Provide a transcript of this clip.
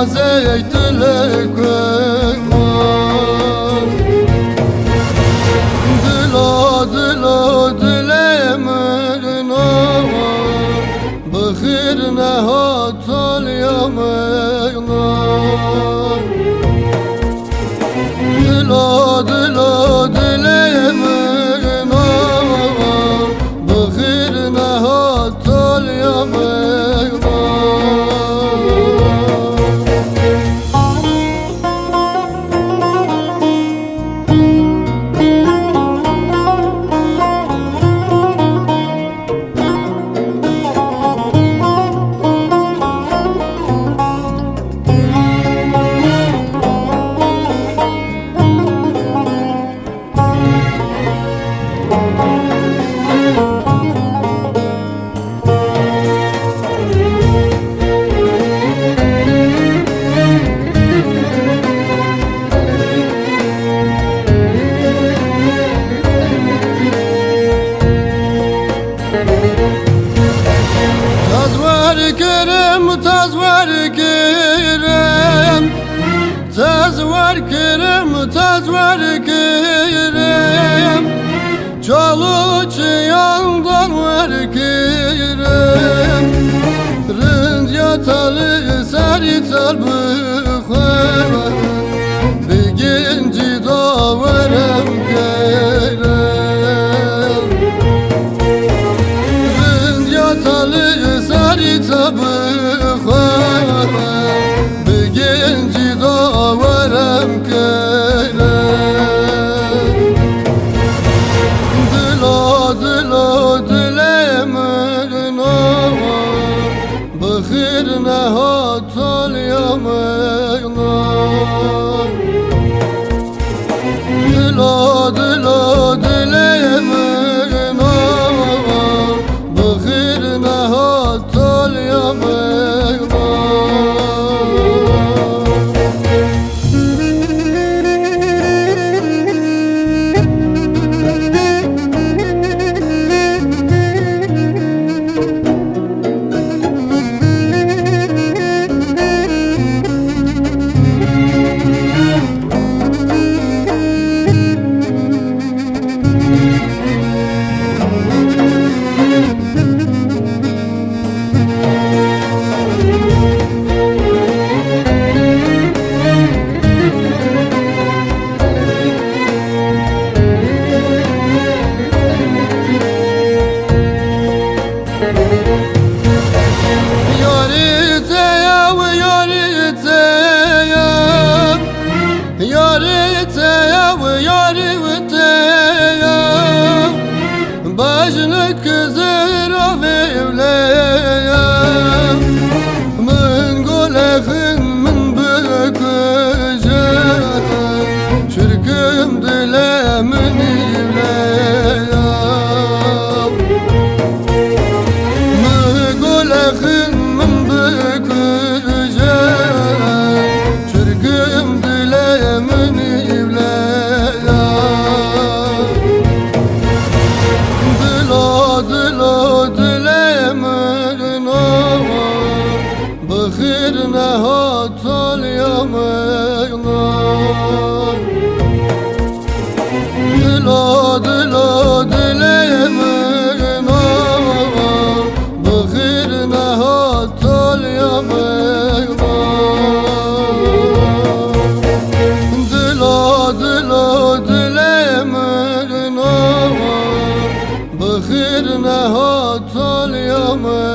زيت الكون دلو دلو دلي مرنا بخير نهات اليوم دلو دلو دلي مرنا بخير نهات اليوم تزور كرم çalıç yandan var kerem rend yatalı sarital bıkhar bir genci davarım kerem rend yatalı sarital bıkhar bir genci davarım kerem بخير نهات اليوم دلو دلو دلي مرنا بخير نهات اليوم Bajlık zıra vevleyem Min golehın min bükücem Çürküm dile min ivleyem Min golehın min bükücem Çürküm dile min ivleyem بخير نهات اليوم دلو دلو دلي مرنا بخير نهات اليوم دلو دلو دلي مرنا بخير نهات اليوم